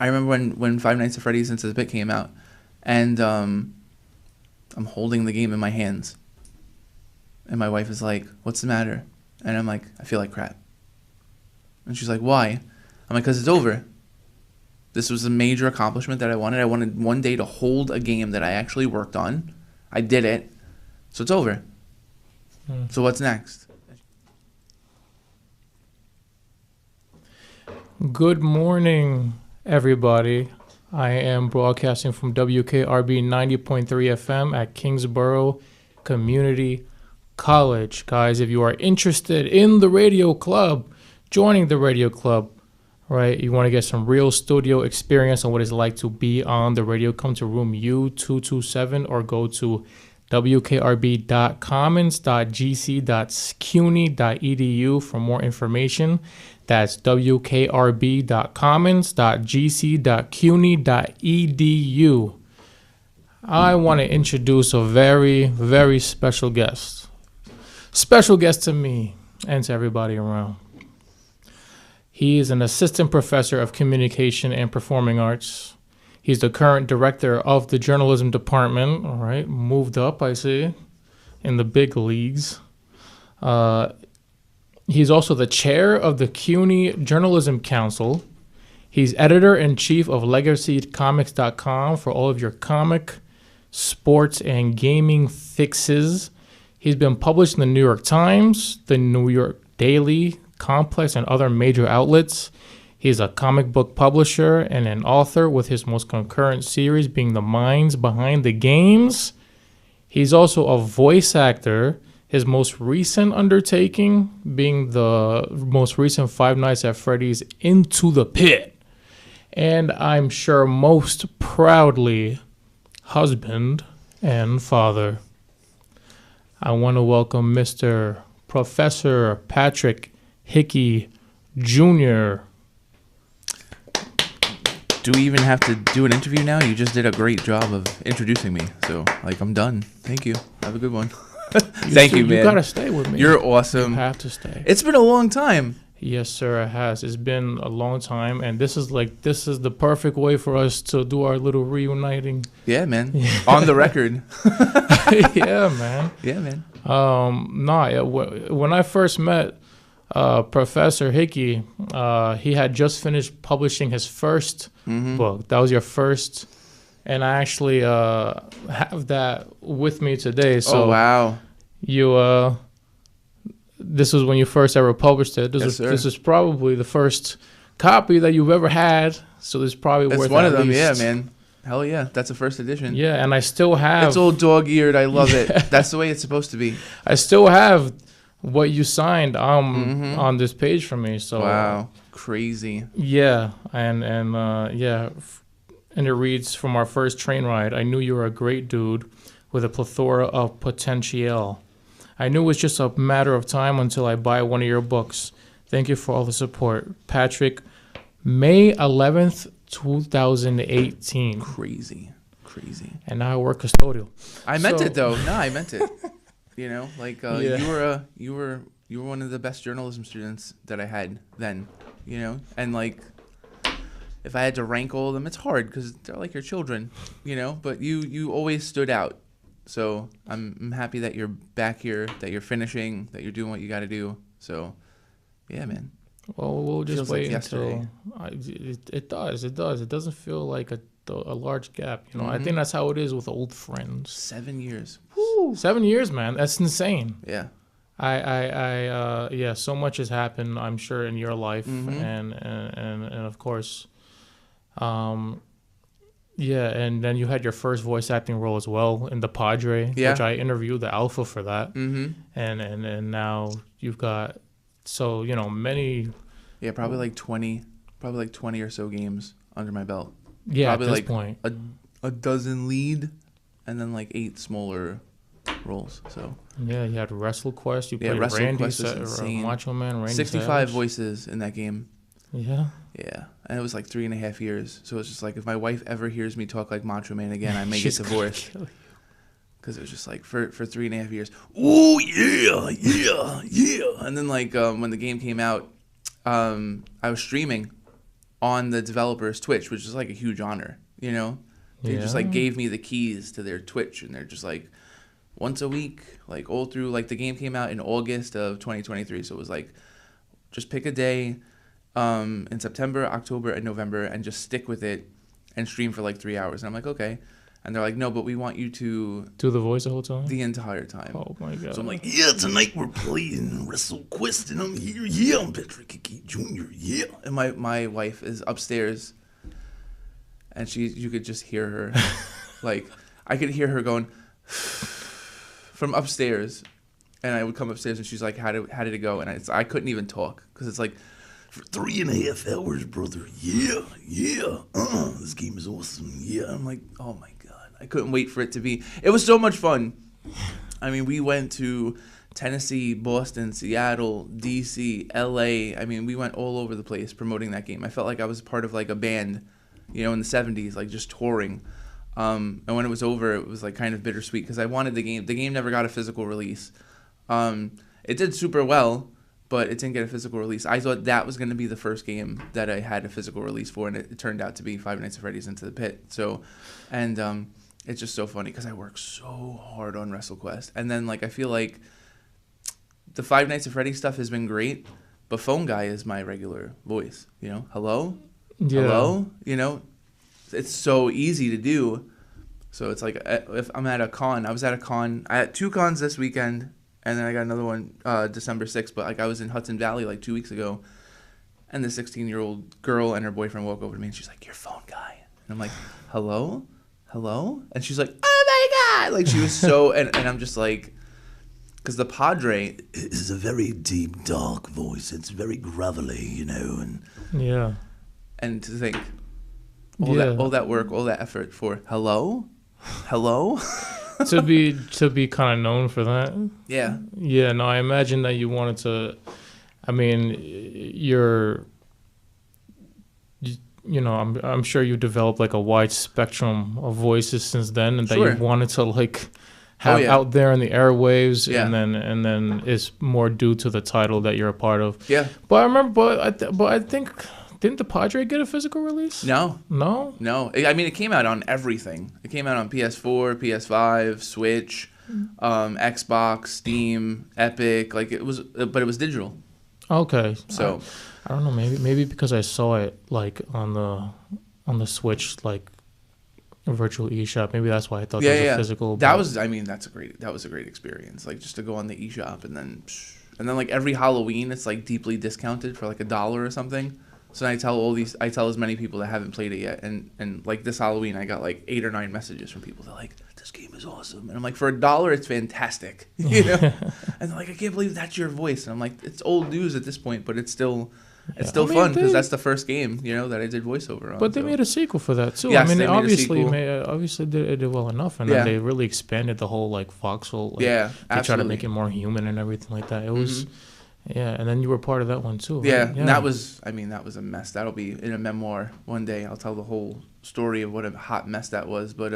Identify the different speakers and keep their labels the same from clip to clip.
Speaker 1: I remember when Five Nights at Freddy's Into the Pit came out, and I'm holding the game in my hands, and my wife is like, "What's the matter?" And I'm like, "I feel like crap." And she's like, "Why?" I'm like, "'Cause it's over. This was a major accomplishment that I wanted. I wanted one day to hold a game that I actually worked on. I did it, so it's over. So what's next?"
Speaker 2: Good morning, everybody. I am broadcasting from WKRB 90.3 FM at Kingsborough Community College. Guys, if you are interested in the radio club, joining the radio club, right? You want to get some real studio experience on what it's like to be on the radio, come to room U227 or go to wkrb.commons.gc.cuny.edu for more information. That's wkrb.commons.gc.cuny.edu. I want to introduce a very, very special guest. Special guest to me and to everybody around. He is an assistant professor of communication and performing arts. He's the current director of the journalism department. All right, moved up, I see, in the big leagues. He's also the chair of the CUNY Journalism Council. He's editor-in-chief of LegacyComics.com for all of your comic, sports, and gaming fixes. He's been published in the New York Times, the New York Daily, Complex, and other major outlets. He's a comic book publisher and an author, with his most concurrent series being The Minds Behind the Games. He's also a voice actor, his most recent undertaking being the most recent Five Nights at Freddy's Into the Pit. And I'm sure most proudly, husband and father. I want to welcome Mr. Professor Patrick Hickey Jr.
Speaker 1: Do we even have to do an interview now? You just did a great job of introducing me. So, I'm done. Thank you. Have a good one. Thank you, man.
Speaker 2: You gotta stay with me.
Speaker 1: You're awesome.
Speaker 2: You have to stay.
Speaker 1: It's been a long time.
Speaker 2: Yes, sir, it has. It's been a long time, and this is the perfect way for us to do our little reuniting.
Speaker 1: Yeah, man. On the record.
Speaker 2: Yeah, man.
Speaker 1: Yeah, man.
Speaker 2: When I first met Professor Hickey, he had just finished publishing his first book. That was your first. And I actually have that with me today. So,
Speaker 1: oh, wow.
Speaker 2: This was when you first ever published it. This is probably the first copy that you've ever had. So this is probably worth
Speaker 1: one
Speaker 2: at
Speaker 1: of them,
Speaker 2: least.
Speaker 1: Yeah, man. Hell yeah. That's a first edition.
Speaker 2: Yeah, and I still have...
Speaker 1: It's all dog-eared. I love it. That's the way it's supposed to be.
Speaker 2: I still have what you signed on this page for me. So
Speaker 1: wow. Crazy.
Speaker 2: Yeah, and it reads, from our first train ride, I knew you were a great dude with a plethora of potential. I knew it was just a matter of time until I buy one of your books. Thank you for all the support. Patrick, May 11th, 2018.
Speaker 1: Crazy.
Speaker 2: And now I work custodial.
Speaker 1: I meant it, though. No, I meant it. You were one of the best journalism students that I had then, and if I had to rank all of them, it's hard because they're like your children, but you always stood out. So I'm happy that you're back here, that you're finishing, that you're doing what you got to do. So, yeah, man.
Speaker 2: Well, we'll just wait
Speaker 1: until...
Speaker 2: It does. It doesn't feel like a large gap. I think that's how it is with old friends.
Speaker 1: 7 years.
Speaker 2: Woo. 7 years, man. That's insane.
Speaker 1: Yeah.
Speaker 2: So much has happened, I'm sure, in your life, and of course, and then you had your first voice acting role as well in The Padre, which I interviewed the alpha for that, and now you've got many.
Speaker 1: Yeah, probably like 20 or so games under my belt.
Speaker 2: Yeah,
Speaker 1: probably
Speaker 2: at this point,
Speaker 1: a dozen lead, and then 8 smaller roles. So
Speaker 2: yeah, you had WrestleQuest. You played
Speaker 1: WrestleQuest
Speaker 2: Randy, Macho Man, Randy
Speaker 1: 65
Speaker 2: Savage.
Speaker 1: Voices in that game.
Speaker 2: Yeah.
Speaker 1: Yeah, and it was 3.5 years. So it's just if my wife ever hears me talk like Macho Man again, I may get divorced. Because it was just for 3.5 years. Ooh, yeah. And then when the game came out, I was streaming on the developer's Twitch, which is like a huge honor, you know? They just like gave me the keys to their Twitch, and they're just like once a week, like all through, like the game came out in August of 2023. So it was like, just pick a day in September, October, and November and just stick with it and stream for like 3 hours. And I'm like, okay. And they're like, no, but we want you to
Speaker 2: do the voice the whole time?
Speaker 1: The entire time.
Speaker 2: Oh my God.
Speaker 3: So I'm like, yeah, tonight we're playing WrestleQuest and I'm here. Yeah, I'm Patrick Hickey Jr. Yeah.
Speaker 1: And my wife is upstairs and you could just hear her. Like, I could hear her going from upstairs. And I would come upstairs and she's like, how did it go? And I couldn't even talk because it's like,
Speaker 3: for 3.5 hours, brother. Yeah, yeah. This game is awesome. Yeah.
Speaker 1: I'm like, oh my God. I couldn't wait for it to be. It was so much fun. I mean, we went to Tennessee, Boston, Seattle, DC, LA. I mean, we went all over the place promoting that game. I felt like I was part of like a band, you know, in the 70s, like just touring. And when it was over, it was like kind of bittersweet because I wanted the game. The game never got a physical release. It did super well, but it didn't get a physical release. I thought that was going to be the first game that I had a physical release for, and it turned out to be Five Nights at Freddy's Into the Pit. So, and it's just so funny because I work so hard on WrestleQuest. And then, like, I feel like the Five Nights at Freddy's stuff has been great, but Phone Guy is my regular voice, you know? Hello?
Speaker 2: Yeah.
Speaker 1: Hello? You know? It's so easy to do. So it's like if I'm at a con, I had 2 cons this weekend. And then I got another one December 6th. But like I was in Hudson Valley like 2 weeks ago. And the 16-year-old girl and her boyfriend walk over to me. And she's like, you're Phone Guy. And I'm like, hello? Hello? And she's like, oh my God. Like she was so. And I'm just like. Because the Padre.
Speaker 3: Is a very deep, dark voice. It's very gravelly, you know. And
Speaker 2: yeah.
Speaker 1: And to think. All that work, all that effort for hello? Hello?
Speaker 2: to be kind of known for that.
Speaker 1: Yeah.
Speaker 2: Yeah, no, I imagine that you wanted to. I mean, I'm sure you developed like a wide spectrum of voices since then, and that
Speaker 1: Sure.
Speaker 2: you wanted to like have out there in the airwaves,
Speaker 1: Yeah.
Speaker 2: and then it's more due to the title that you're a part of.
Speaker 1: Yeah.
Speaker 2: But I remember, but I think. Didn't the Padre get a physical release?
Speaker 1: No.
Speaker 2: No?
Speaker 1: No. I mean, it came out on everything. It came out on PS4, PS5, Switch, Xbox, Steam, Epic. Like it was, but it was digital.
Speaker 2: Okay.
Speaker 1: So
Speaker 2: I don't know. Maybe because I saw it like on the Switch, like a virtual eShop. Maybe that's why I thought there was a physical.
Speaker 1: That was a great experience. Like just to go on the eShop and then like every Halloween, it's like deeply discounted for like $1 or something. So I tell as many people that haven't played it yet, and like this Halloween, I got like 8 or 9 messages from people that are like, this game is awesome, and I'm like, for $1, it's fantastic, you know. And they're like, I can't believe that's your voice, and I'm like, it's old news at this point, but it's still fun because that's the first game, you know, that I did voiceover on.
Speaker 2: But they made a sequel for that too.
Speaker 1: Yes,
Speaker 2: I mean,
Speaker 1: they
Speaker 2: obviously it did well enough, and then they really expanded the whole like voxel. Like,
Speaker 1: yeah,
Speaker 2: they tried to make it more human and everything like that. It was. Yeah, and then you were part of that one too. Right?
Speaker 1: Yeah, and that was a mess. That'll be in a memoir one day. I'll tell the whole story of what a hot mess that was. But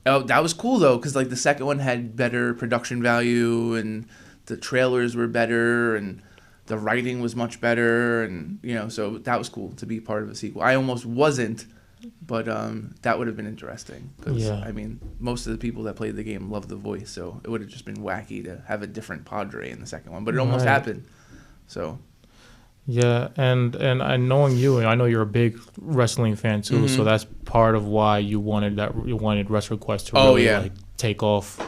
Speaker 1: that was cool though, because like the second one had better production value, and the trailers were better, and the writing was much better, and you know, so that was cool to be part of a sequel. I almost wasn't, but that would have been interesting because I mean, most of the people that played the game loved the voice, so it would have just been wacky to have a different Padre in the second one. But it almost happened. So
Speaker 2: yeah, and I knowing you, and I know you're a big wrestling fan too, so that's part of why you wanted WrestleQuest to really like take off.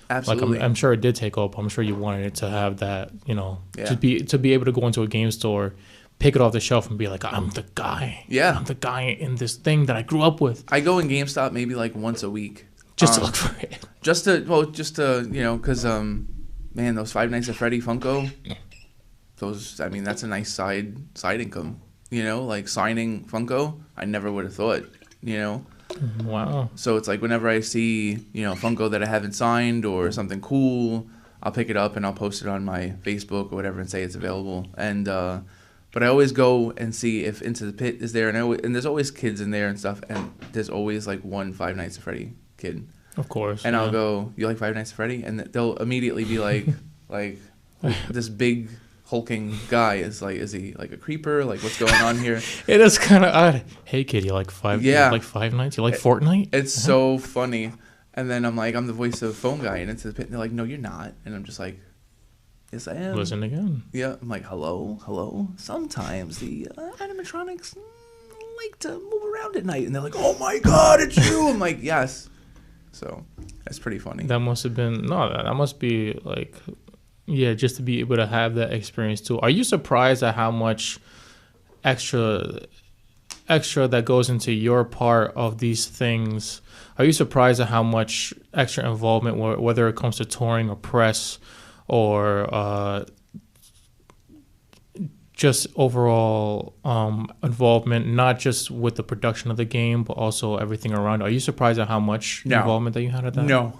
Speaker 1: Absolutely.
Speaker 2: Like I'm sure it did take off. I'm sure you wanted it to have that, you know, to be able to go into a game store, pick it off the shelf and be like, I'm the guy.
Speaker 1: Yeah.
Speaker 2: I'm the guy in this thing that I grew up with.
Speaker 1: I go in GameStop maybe like once a week.
Speaker 2: Just to look for it.
Speaker 1: Just to, you know, because, man, those Five Nights at Freddy Funko, that's a nice side income, you know, like signing Funko, I never would have thought, you know.
Speaker 2: Wow.
Speaker 1: So it's like whenever I see, you know, Funko that I haven't signed or something cool, I'll pick it up and I'll post it on my Facebook or whatever and say it's available. And, but I always go and see if Into the Pit is there, and there's always kids in there and stuff, and there's always like one Five Nights at Freddy kid.
Speaker 2: Of course.
Speaker 1: And I'll go, you like Five Nights at Freddy? And they'll immediately be like, this big hulking guy is like, is he like a creeper? Like, what's going on here?
Speaker 2: It is kind of odd. Hey kid, you like Five Nights? You like Fortnite?
Speaker 1: It's so funny. And then I'm like, I'm the voice of phone guy, and it's the pit. And they're like, no, you're not. And I'm just like, yes, I am.
Speaker 2: Listen again.
Speaker 1: Yeah. I'm like, hello. Sometimes the animatronics like to move around at night, and they're like, oh my god, it's you. I'm like, yes. So that's pretty funny.
Speaker 2: That must have been that must be like, yeah, just to be able to have that experience too. Are you surprised at how much extra that goes into your part of these things? Are you surprised at how much extra involvement, whether it comes to touring or press or just overall involvement, not just with the production of the game, but also everything around? Are you surprised at how much involvement that you had at that?
Speaker 1: No.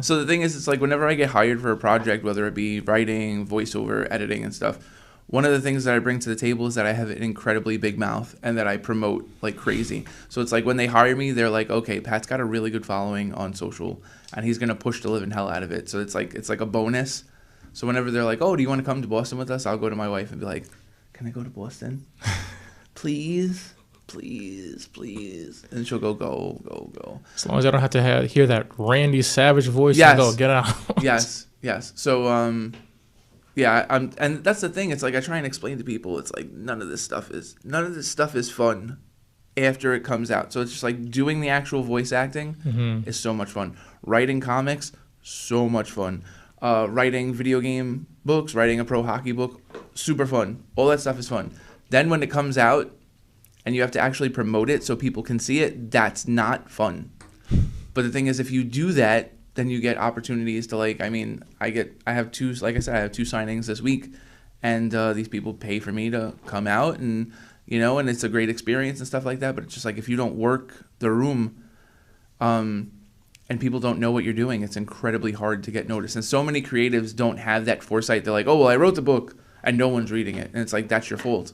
Speaker 1: So the thing is, it's like whenever I get hired for a project, whether it be writing, voiceover, editing, and stuff, one of the things that I bring to the table is that I have an incredibly big mouth and that I promote like crazy. So it's like when they hire me, they're like, okay, Pat's got a really good following on social, and he's going to push the living hell out of it. So it's like a bonus. So whenever they're like, oh, do you want to come to Boston with us? I'll go to my wife and be like, can I go to Boston? Please. And she'll go.
Speaker 2: As long as I don't have to hear that Randy Savage voice,
Speaker 1: yes.
Speaker 2: And go, get out.
Speaker 1: Yes. So, yeah, and that's the thing. It's like I try and explain to people, it's like none of this stuff is fun after it comes out. So it's just like doing the actual voice acting is so much fun. Writing comics, so much fun. Writing video game books, writing a pro hockey book, super fun. All that stuff is fun. Then when it comes out and you have to actually promote it so people can see it, that's not fun. But the thing is, if you do that, then you get opportunities to I have two signings this week, and these people pay for me to come out, and and it's a great experience and stuff like that. But it's just like, if you don't work the room, and people don't know what you're doing, it's incredibly hard to get noticed. And so many creatives don't have that foresight. They're like, oh, well, I wrote the book and no one's reading it. And it's like, that's your fault.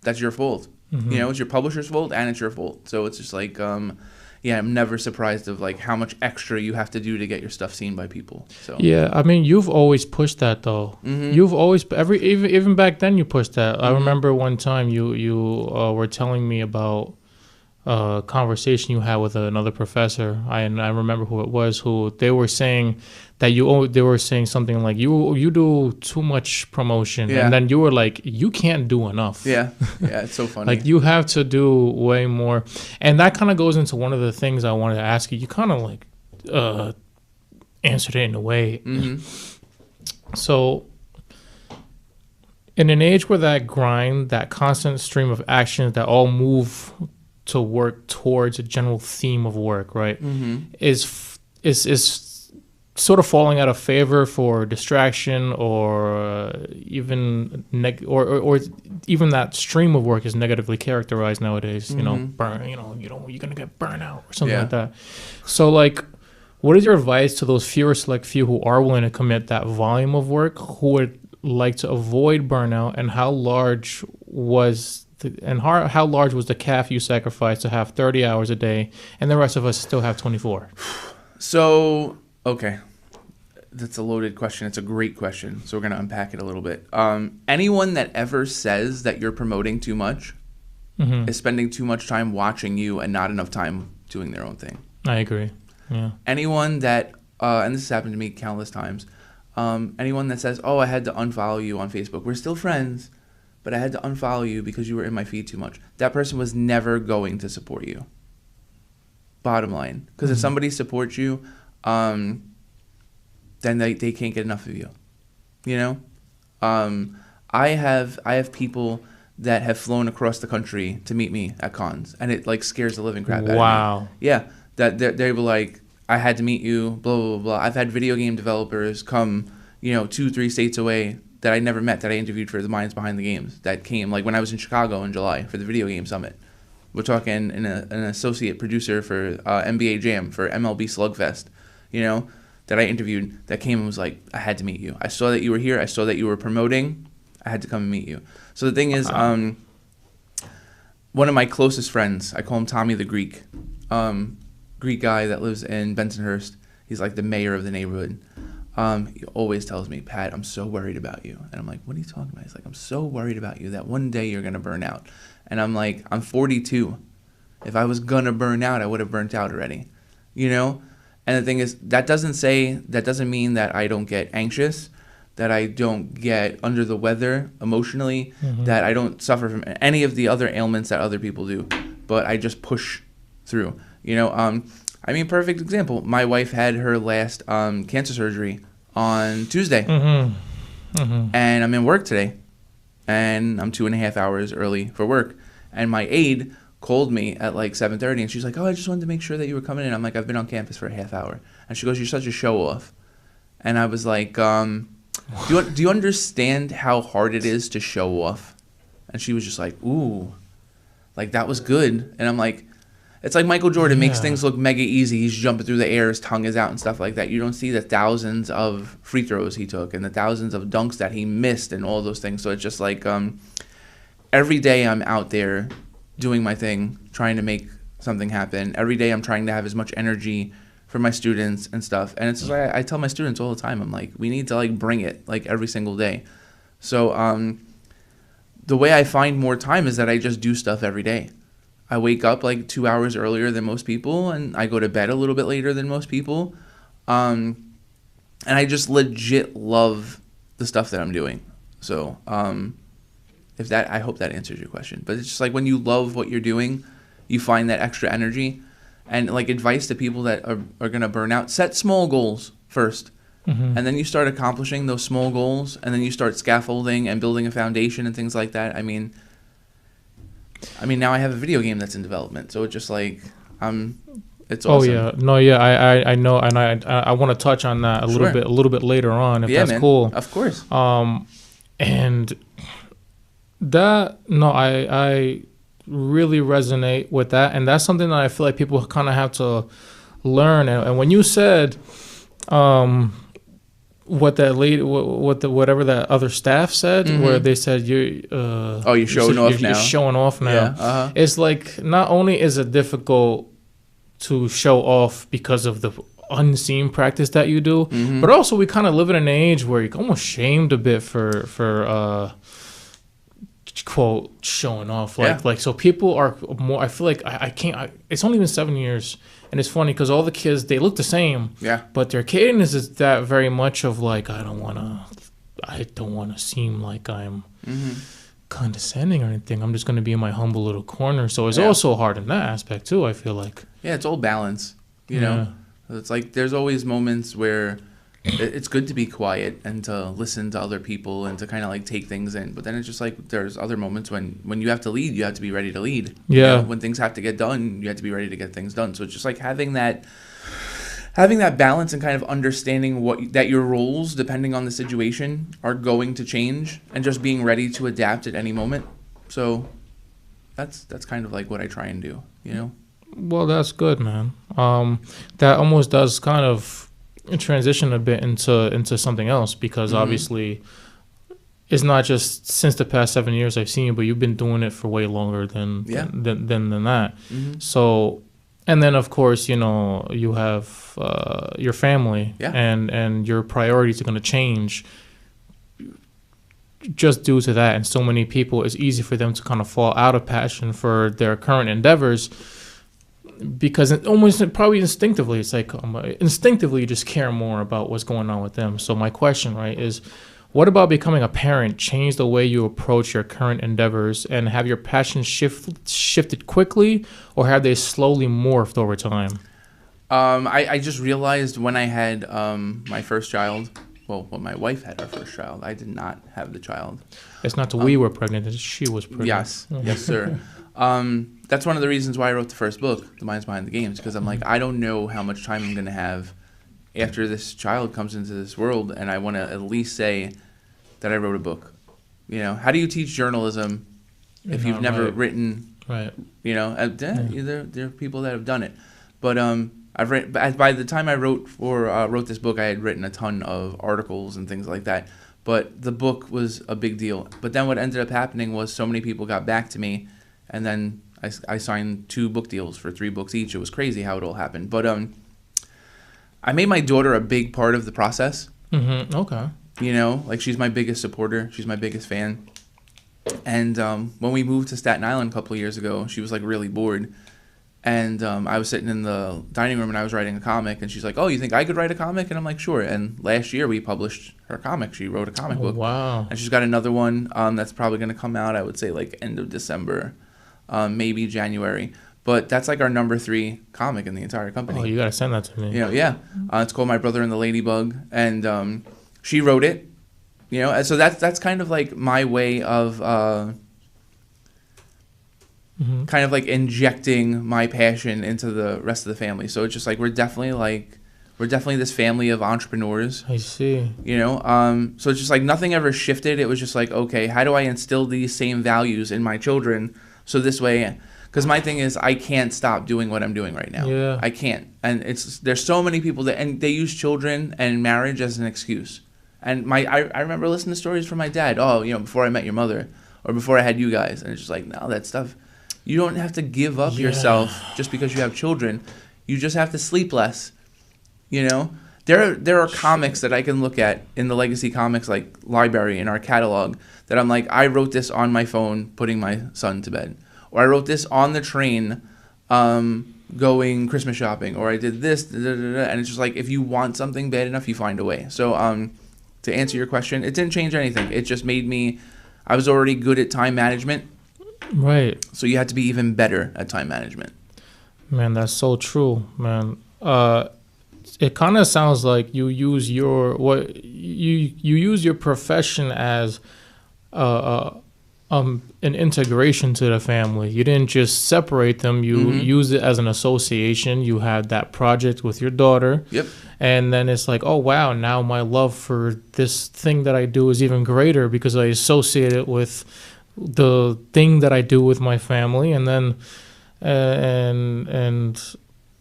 Speaker 1: It's your publisher's fault and it's your fault. So it's just like, yeah, I'm never surprised of like how much extra you have to do to get your stuff seen by people. So
Speaker 2: yeah, I mean, you've always pushed that though. You've always even back then you pushed that. I remember one time you were telling me about a conversation you had with another professor. I remember who it was. Who they were saying that they were saying something like you do too much promotion, and then you were like, you can't do enough.
Speaker 1: Yeah, it's so funny.
Speaker 2: Like, you have to do way more, and that kind of goes into one of the things I wanted to ask you. You kind of like answered it in a way. So, in an age where that grind, that constant stream of actions that all move to work towards a general theme of work, right, is sort of falling out of favor for distraction, or even or even that stream of work is negatively characterized nowadays. You're gonna get burnt out or something like that. So like, what is your advice to those select few who are willing to commit that volume of work, who would like to avoid burnout, and how large was the calf you sacrificed to have 30 hours a day, and the rest of us still have 24?
Speaker 1: So, okay. That's a loaded question. It's a great question. So we're going to unpack it a little bit. Anyone that ever says that you're promoting too much is spending too much time watching you and not enough time doing their own thing.
Speaker 2: I agree. Yeah.
Speaker 1: Anyone that, and this has happened to me countless times, anyone that says, oh, I had to unfollow you on Facebook. We're still friends, but I had to unfollow you because you were in my feed too much. That person was never going to support you. Bottom line. Because if somebody supports you, then they can't get enough of you. I have people that have flown across the country to meet me at cons, and it like scares the living crap out of me.
Speaker 2: Wow.
Speaker 1: Yeah. That they were like, I had to meet you, blah, blah, blah. I've had video game developers come, 2-3 states away that I never met, that I interviewed for the Minds Behind the Games, that came like when I was in Chicago in July for the Video Game Summit. We're talking an associate producer for NBA Jam, for MLB Slugfest, that I interviewed, that came and was like, I had to meet you. I saw that you were here. I saw that you were promoting. I had to come and meet you. So the thing is, one of my closest friends, I call him Tommy the Greek, Greek guy that lives in Bensonhurst. He's like the mayor of the neighborhood. He always tells me, Pat, I'm so worried about you. And I'm like, what are you talking about? He's like, I'm so worried about you that one day you're going to burn out. And I'm like, I'm 42. If I was going to burn out, I would have burnt out already, you know? And the thing is, that doesn't mean that I don't get anxious, that I don't get under the weather emotionally, that I don't suffer from any of the other ailments that other people do, but I just push through, you know? I mean, perfect example. My wife had her last cancer surgery on Tuesday, and I'm in work today, and I'm 2.5 hours early for work, and my aide called me at like 7:30, and she's like, oh, I just wanted to make sure that you were coming in. I'm like, I've been on campus for a half hour. And she goes, you're such a show-off. And I was like, do you understand how hard it is to show off? And she was just like, ooh, like that was good. And I'm like, it's like Michael Jordan makes things look mega easy. He's jumping through the air, his tongue is out and stuff like that. You don't see the thousands of free throws he took and the thousands of dunks that he missed and all those things. So it's just like every day I'm out there doing my thing, trying to make something happen. Every day I'm trying to have as much energy for my students and stuff. And it's just like I tell my students all the time, I'm like, we need to like bring it like every single day. So the way I find more time is that I just do stuff every day. I wake up like 2 hours earlier than most people, and I go to bed a little bit later than most people. And I just legit love the stuff that I'm doing. So I hope that answers your question. But it's just like when you love what you're doing, you find that extra energy. And like advice to people that are going to burn out, set small goals first. And then you start accomplishing those small goals, and then you start scaffolding and building a foundation and things like that. I mean, now I have a video game that's in development, so it's just like, it's awesome.
Speaker 2: Oh yeah, no, yeah, I know, and I want to touch on that a little bit later on, if that's cool.
Speaker 1: Of course.
Speaker 2: And that I really resonate with that, and that's something that I feel like people kind of have to learn. And when you said, what that lady, whatever that other staff said, where they said you're
Speaker 1: showing off now. You're
Speaker 2: showing off now.
Speaker 1: Yeah,
Speaker 2: It's like not only is it difficult to show off because of the unseen practice that you do, but also we kind of live in an age where you're almost shamed a bit for quote showing off, like so people are more. I feel like I can't. It's only been 7 years. And it's funny because all the kids, they look the same.
Speaker 1: Yeah.
Speaker 2: But their cadence is that very much of like, I don't want to seem like I'm condescending or anything. I'm just going to be in my humble little corner. So it's also hard in that aspect too, I feel like.
Speaker 1: Yeah, it's all balance, you know. It's like there's always moments where it's good to be quiet and to listen to other people and to kind of like take things in. But then it's just like there's other moments when you have to lead, you have to be ready to lead.
Speaker 2: Yeah.
Speaker 1: You know, when things have to get done, you have to be ready to get things done. So it's just like having that balance and kind of understanding that your roles, depending on the situation, are going to change, and just being ready to adapt at any moment. So that's kind of like what I try and do, you know.
Speaker 2: Well, that's good, man. That almost does kind of transition a bit into something else, because obviously it's not just since the past 7 years I've seen you, but you've been doing it for way longer than that. So, and then of course, you know, you have your family, and your priorities are going to change just due to that. And so many people, it's easy for them to kind of fall out of passion for their current endeavors, because it almost probably instinctively, it's like instinctively you just care more about what's going on with them. So my question, right, is what about becoming a parent changed the way you approach your current endeavors, and have your passions shifted quickly, or have they slowly morphed over time?
Speaker 1: I just realized when I had my first child, well, when my wife had her first child, I did not have the child.
Speaker 2: It's not that we were pregnant, it's she was pregnant.
Speaker 1: Yes, yes, sir. That's one of the reasons why I wrote the first book, The Minds Behind the Games, because I'm like, I don't know how much time I'm going to have after this child comes into this world, and I want to at least say that I wrote a book. You know, how do you teach journalism if you've never written?
Speaker 2: Right.
Speaker 1: You know, there are people that have done it, but I've written. By the time I wrote this book, I had written a ton of articles and things like that. But the book was a big deal. But then what ended up happening was so many people got back to me, and then I signed 2 book deals for 3 books each. It was crazy how it all happened. But I made my daughter a big part of the process.
Speaker 2: Okay.
Speaker 1: You know, like she's my biggest supporter. She's my biggest fan. And when we moved to Staten Island a couple of years ago, she was like really bored. And I was sitting in the dining room and I was writing a comic. And she's like, "Oh, you think I could write a comic?" And I'm like, "Sure." And last year we published her comic. She wrote a comic book.
Speaker 2: Wow.
Speaker 1: And she's got another one that's probably going to come out, I would say, like end of December, maybe January. But that's like our number 3 comic in the entire company.
Speaker 2: Oh, you got to send that to me.
Speaker 1: You know, yeah. It's called My Brother and the Ladybug. And she wrote it. You know, and so that's kind of like my way of kind of like injecting my passion into the rest of the family. So it's just like we're definitely this family of entrepreneurs.
Speaker 2: I see.
Speaker 1: You know, so it's just like nothing ever shifted. It was just like, okay, how do I instill these same values in my children? So this way, because my thing is I can't stop doing what I'm doing right now.
Speaker 2: Yeah.
Speaker 1: I can't. And there's so many people and they use children and marriage as an excuse. And I remember listening to stories from my dad. Oh, you know, before I met your mother or before I had you guys. And it's just like, no, that stuff. You don't have to give up yourself just because you have children. You just have to sleep less. You know, there are comics that I can look at in the Legacy Comics like library in our catalog that I'm like, I wrote this on my phone putting my son to bed, or I wrote this on the train going Christmas shopping, or I did this, and it's just like if you want something bad enough, you find a way. So to answer your question, it didn't change anything. It just made me. I was already good at time management.
Speaker 2: Right.
Speaker 1: So you had to be even better at time management.
Speaker 2: Man, that's so true, man. It kind of sounds like you use your profession as an integration to the family. You didn't just separate them. You use it as an association. You had that project with your daughter.
Speaker 1: Yep.
Speaker 2: And then it's like, oh, wow, now my love for this thing that I do is even greater because I associate it with the thing that I do with my family. And then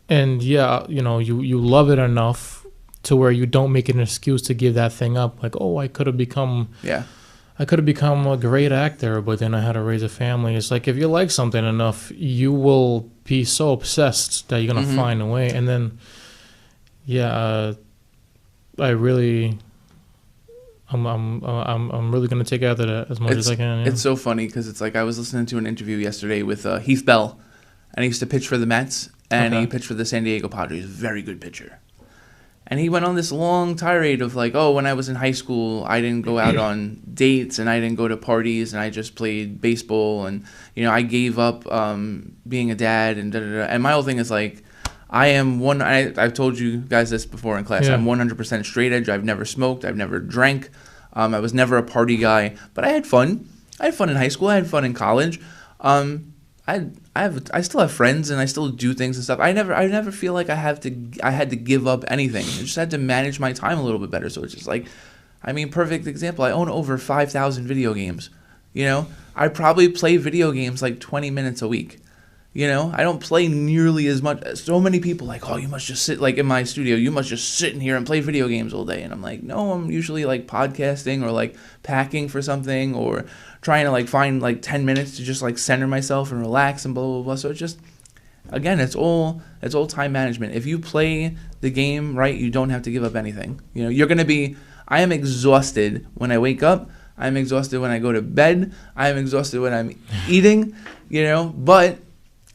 Speaker 2: and yeah, you know, you love it enough to where you don't make it an excuse to give that thing up. Like, oh, I could have become a great actor, but then I had to raise a family. It's like if you like something enough, you will be so obsessed that you're gonna find a way. And then, yeah, I'm really gonna take after that as much as I can. Yeah.
Speaker 1: It's so funny because it's like I was listening to an interview yesterday with Heath Bell, and he used to pitch for the Mets, and he pitched for the San Diego Padres. Very good pitcher. And he went on this long tirade of like, oh, when I was in high school, I didn't go out on dates and I didn't go to parties and I just played baseball and, you know, I gave up being a dad and da-da-da. And my whole thing is like, I've told you guys this before in class. Yeah. I'm 100% straight edge. I've never smoked. I've never drank. I was never a party guy, but I had fun. I had fun in high school. I had fun in college. I still have friends and I still do things and stuff. I never feel like I had to give up anything. I just had to manage my time a little bit better. So it's just like, I mean, perfect example. I own over 5,000 video games. You know, I probably play video games like 20 minutes a week. You know, I don't play nearly as much. So many people like, oh, you must just sit like in my studio. You must just sit in here and play video games all day. And I'm like, no, I'm usually like podcasting or like packing for something or trying to like find like 10 minutes to just like center myself and relax and blah, blah, blah. So it's just, again, it's all time management. If you play the game right, you don't have to give up anything. You know, I am exhausted when I wake up. I'm exhausted when I go to bed. I'm exhausted when I'm eating, you know, but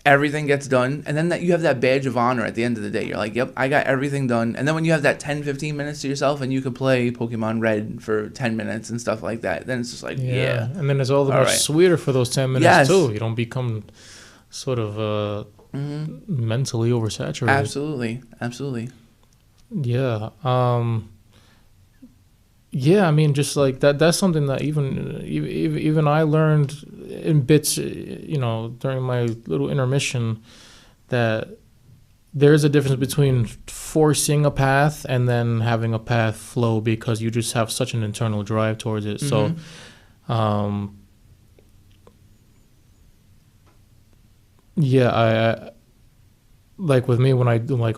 Speaker 1: everything gets done, and then that you have that badge of honor at the end of the day. You're like, yep, I got everything done. And then when you have that 10-15 minutes to yourself and you can play Pokemon Red for 10 minutes and stuff like that, then it's just like, yeah.
Speaker 2: And then it's all the more sweeter for those 10 minutes too. You don't become sort of mentally oversaturated.
Speaker 1: Absolutely.
Speaker 2: Yeah. Yeah, I mean, just like that's something that even I learned in bits, you know, during my little intermission, that there's a difference between forcing a path and then having a path flow because you just have such an internal drive towards it. So, yeah, I like with me when I do my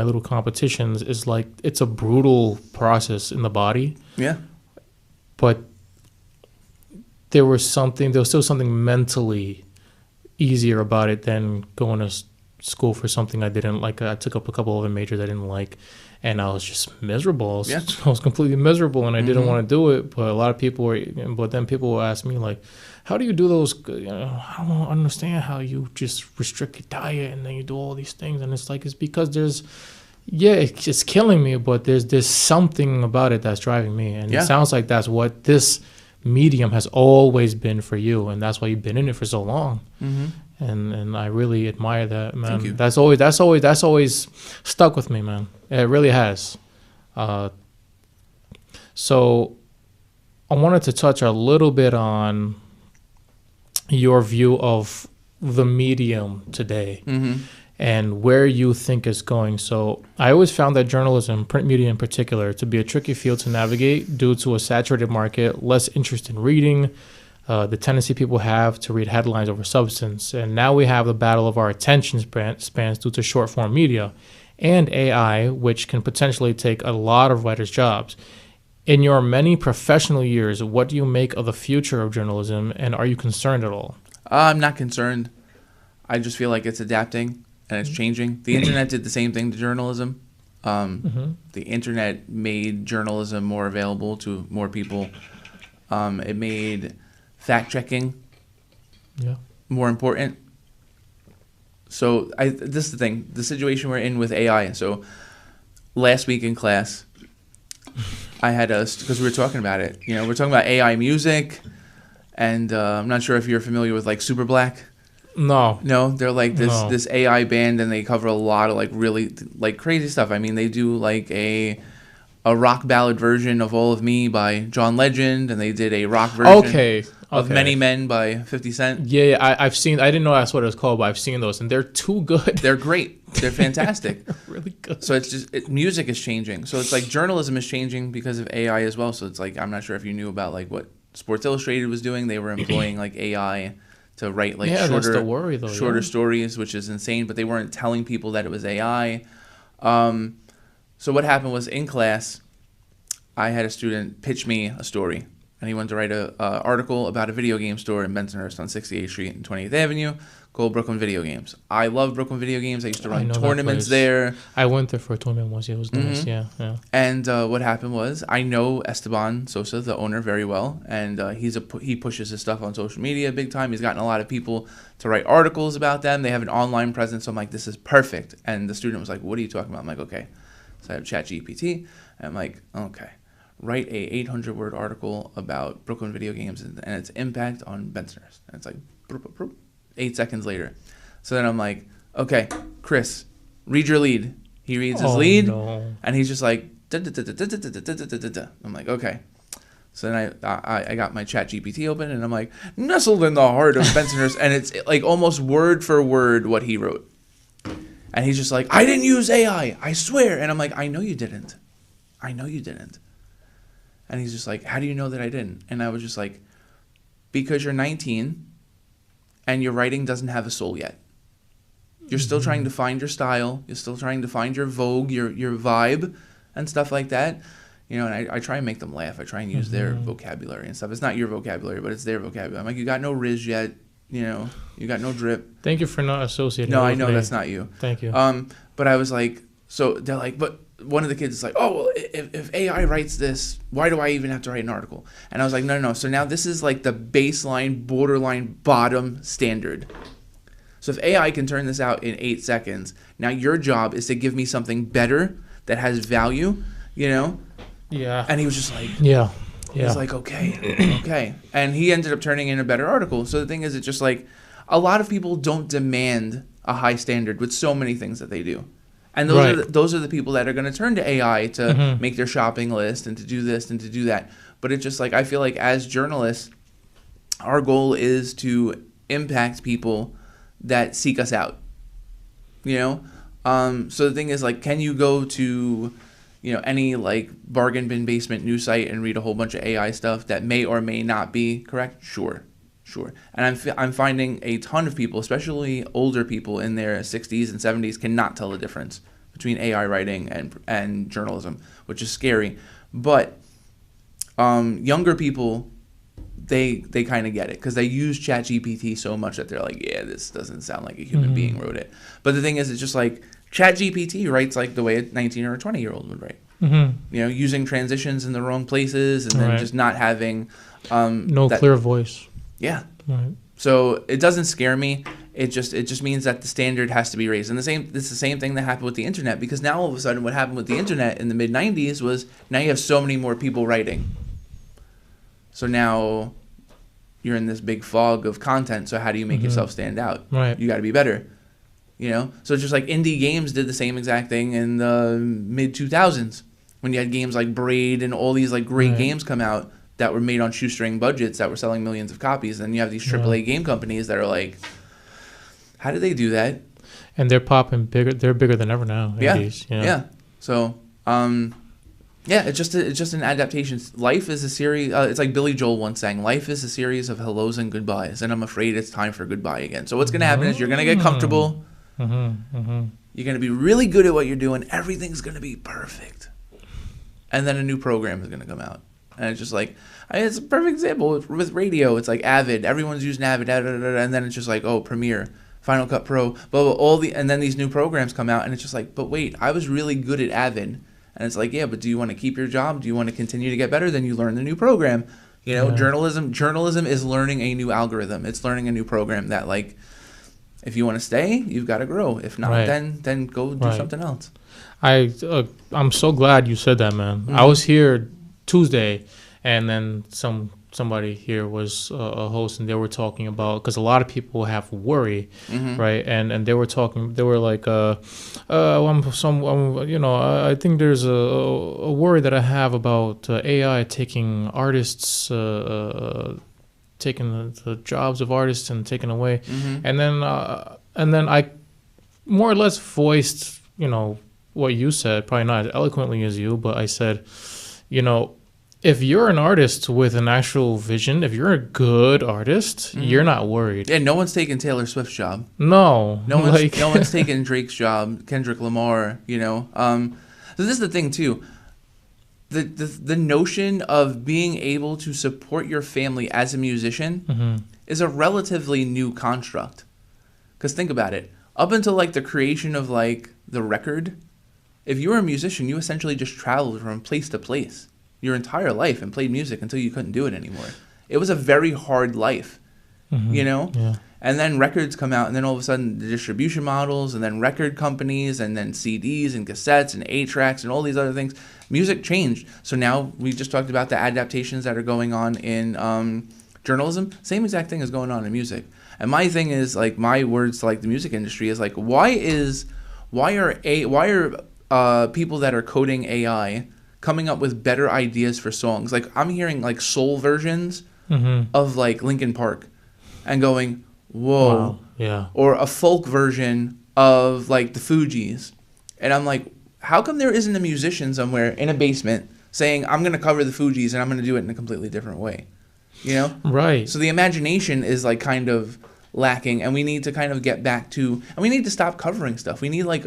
Speaker 2: little competitions, it's like it's a brutal process in the body.
Speaker 1: Yeah.
Speaker 2: But there was still something mentally easier about it than going to school for something I didn't like. I took up a couple of majors I didn't like, and I was just miserable. I was completely miserable, and I didn't want to do it. But a lot of people were. But then people will ask me like, "How do you do those? I don't understand how you just restrict your diet and then you do all these things." And it's like it's because there's. Yeah, it's killing me, but there's something about it that's driving me, and it sounds like that's what this medium has always been for you, and that's why you've been in it for so long. And I really admire that, man.
Speaker 1: Thank you.
Speaker 2: That's always stuck with me, man. It really has. So I wanted to touch a little bit on your view of the medium today. And where you think it's going. So I always found that journalism, print media in particular, to be a tricky field to navigate due to a saturated market, less interest in reading, the tendency people have to read headlines over substance. And now we have the battle of our attention spans due to short form media and AI, which can potentially take a lot of writers' jobs. In your many professional years, what do you make of the future of journalism, and are you concerned at all?
Speaker 1: I'm not concerned. I just feel like it's adapting. And it's changing. The internet did the same thing to journalism. The internet made journalism more available to more people. It made fact-checking more important. So this is the thing. The situation we're in with AI. So last week in class, I had because we were talking about it. We're talking about AI music. And I'm not sure if you're familiar with, like, Super Black.
Speaker 2: No,
Speaker 1: they're like this AI band, and they cover a lot of like really like crazy stuff. I mean, they do like a rock ballad version of "All of Me" by John Legend, and they did a rock version of "Many Men" by 50 Cent.
Speaker 2: Yeah, I've seen. I didn't know that's what it was called, but I've seen those, and they're too good.
Speaker 1: They're great. They're fantastic.
Speaker 2: They're really good.
Speaker 1: So it's just music is changing. So it's like journalism is changing because of AI as well. So it's like I'm not sure if you knew about like what Sports Illustrated was doing. They were employing like AI to write like shorter stories, which is insane, but they weren't telling people that it was AI. So what happened was in class, I had a student pitch me a story, and he wanted to write a article about a video game store in Bensonhurst on 68th Street and 20th Avenue called Brooklyn Video Games. I love Brooklyn Video Games. I used to run tournaments there.
Speaker 2: I went there for a tournament once. It was nice, yeah.
Speaker 1: And what happened was I know Esteban Sosa, the owner, very well, and he pushes his stuff on social media big time. He's gotten a lot of people to write articles about them. They have an online presence, so I'm like, this is perfect. And the student was like, what are you talking about? I'm like, okay. So I have ChatGPT, and I'm like, okay. Write a 800-word article about Brooklyn Video Games and its impact on Bensonhurst. And it's like, 8 seconds later. So then I'm like, okay, Chris, read your lead. He reads his lead, and he's just like, I'm like, okay. So then I got my ChatGPT open, and I'm like, nestled in the heart of Bensonhurst, and it's like almost word for word what he wrote. And he's just like, I didn't use AI, I swear. And I'm like, I know you didn't. And he's just like, how do you know that I didn't? And I was just like, because you're 19 and your writing doesn't have a soul yet. You're still trying to find your style. You're still trying to find your vogue, your vibe and stuff like that. And I try and make them laugh. I try and use their vocabulary and stuff. It's not your vocabulary, but it's their vocabulary. I'm like, you got no riz yet. You got no drip.
Speaker 2: Thank you for not associating.
Speaker 1: No, I know that's not you.
Speaker 2: Thank you.
Speaker 1: But I was like, so they're like, but one of the kids is like, oh, well, if AI writes this, why do I even have to write an article? And I was like, no. So now this is like the baseline, borderline, bottom standard. So if AI can turn this out in 8 seconds, now your job is to give me something better that has value, Yeah. And he was just like,
Speaker 2: yeah.
Speaker 1: He was like, okay. And he ended up turning in a better article. So the thing is, it's just like a lot of people don't demand a high standard with so many things that they do. And those are the people that are going to turn to AI to make their shopping list and to do this and to do that. But it's just like, I feel like as journalists, our goal is to impact people that seek us out. So the thing is, like, can you go to, any like bargain bin basement news site and read a whole bunch of AI stuff that may or may not be correct? Sure. And I'm finding a ton of people, especially older people in their 60s and 70s, cannot tell the difference between AI writing and journalism, which is scary. But younger people, they kind of get it because they use ChatGPT so much that they're like, yeah, this doesn't sound like a human being wrote it. But the thing is, it's just like ChatGPT writes like the way a 19 or a 20-year-old would write. Using transitions in the wrong places and then just not having
Speaker 2: clear voice.
Speaker 1: Yeah.
Speaker 2: Right.
Speaker 1: So it doesn't scare me. It just means that the standard has to be raised. And it's the same thing that happened with the internet, because now all of a sudden what happened with the internet in the mid 90s was now you have so many more people writing. So now you're in this big fog of content. So how do you make yourself stand out?
Speaker 2: Right.
Speaker 1: You got to be better. So it's just like indie games did the same exact thing in the mid 2000s when you had games like Braid and all these like great games come out that were made on shoestring budgets that were selling millions of copies. And you have these AAA game companies that are like, how did they do that?
Speaker 2: And they're popping bigger. They're bigger than ever now.
Speaker 1: Yeah.
Speaker 2: Indies,
Speaker 1: Yeah. So, it's just an adaptation. Life is a series. It's like Billy Joel once sang, life is a series of hellos and goodbyes. And I'm afraid it's time for goodbye again. So what's going to happen is you're going to get comfortable. You're going to be really good at what you're doing. Everything's going to be perfect. And then a new program is going to come out. And it's just like, it's a perfect example with radio. It's like Avid. Everyone's using Avid. And then it's just like, oh, Premiere, Final Cut Pro, blah, blah, and then these new programs come out. And it's just like, but wait, I was really good at Avid. And it's like, yeah, but do you want to keep your job? Do you want to continue to get better? Then you learn the new program. Journalism is learning a new algorithm. It's learning a new program that, like, if you want to stay, you've got to grow. If not, then go do something else.
Speaker 2: I'm so glad you said that, man. I was here Tuesday, and then somebody here was a host, and they were talking about, because a lot of people have worry, right? And they were talking. They were like, I think there's a worry that I have about AI taking artists, taking the jobs of artists and taking away, and then I more or less voiced, what you said, probably not as eloquently as you, but I said, if you're an artist with an actual vision, if you're a good artist, you're not worried.
Speaker 1: Yeah, no one's taking Taylor Swift's job.
Speaker 2: No
Speaker 1: one's taking Drake's job, Kendrick Lamar. So this is the thing too. The notion of being able to support your family as a musician is a relatively new construct. Because think about it. Up until like the creation of like the record, if you were a musician, you essentially just traveled from place to place your entire life and played music until you couldn't do it anymore. It was a very hard life,
Speaker 2: Yeah.
Speaker 1: And then records come out, and then all of a sudden the distribution models, and then record companies, and then CDs and cassettes and 8-tracks and all these other things. Music changed. So now we just talked about the adaptations that are going on in journalism. Same exact thing is going on in music. And my thing is, like, my words to like the music industry is like, why are people that are coding AI coming up with better ideas for songs? Like, I'm hearing like soul versions of like Linkin Park and going, whoa.
Speaker 2: Wow. Yeah.
Speaker 1: Or a folk version of like the Fugees. And I'm like, how come there isn't a musician somewhere in a basement saying, I'm going to cover the Fugees and I'm going to do it in a completely different way?
Speaker 2: Right.
Speaker 1: So the imagination is like kind of lacking, and we need to kind of get back to, and we need to stop covering stuff. We need like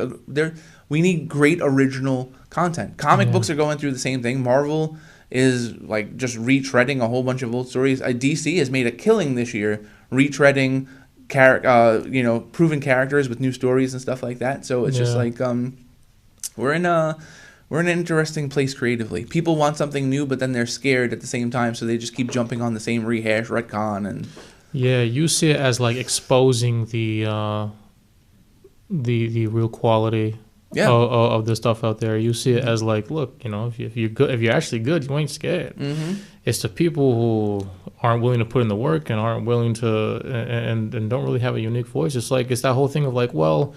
Speaker 1: we need great original content. Comic books are going through the same thing. Marvel is like just retreading a whole bunch of old stories. DC has made a killing this year retreading proven characters with new stories and stuff like that. So it's just like we're in an interesting place creatively. People want something new, but then they're scared at the same time, so they just keep jumping on the same rehash retcon. And
Speaker 2: you see it as like exposing the real quality of the stuff out there. You see it as like, look, if you're good, if you're actually good, you ain't scared. It's the people who aren't willing to put in the work and aren't willing to and don't really have a unique voice. It's that whole thing of like, well,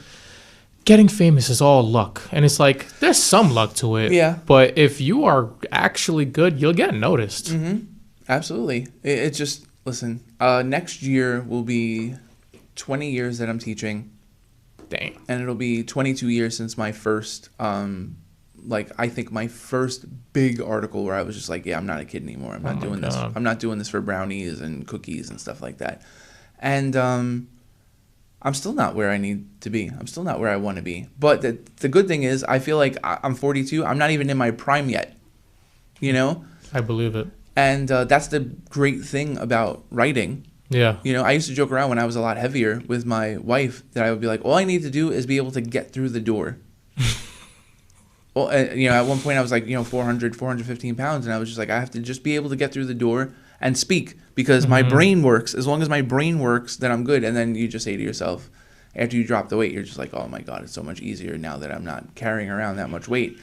Speaker 2: getting famous is all luck. And it's like, there's some luck to it.
Speaker 1: Yeah.
Speaker 2: But if you are actually good, you'll get noticed.
Speaker 1: Absolutely. It's just, listen, next year will be 20 years that I'm teaching.
Speaker 2: Dang.
Speaker 1: And it'll be 22 years since my first, I think my first big article where I was just like, yeah, I'm not a kid anymore. I'm not doing this. I'm not doing this for brownies and cookies and stuff like that. And I'm still not where I need to be. I'm still not where I want to be. But the good thing is I feel like I'm 42. I'm not even in my prime yet.
Speaker 2: I believe it.
Speaker 1: And that's the great thing about writing.
Speaker 2: Yeah.
Speaker 1: You know, I used to joke around when I was a lot heavier with my wife that I would be like, all I need to do is be able to get through the door. Well, you know, at one point I was like, 415 pounds. And I was just like, I have to just be able to get through the door and speak because my brain works. As long as my brain works, then I'm good. And then you just say to yourself, after you drop the weight, you're just like, oh my God, it's so much easier now that I'm not carrying around that much weight.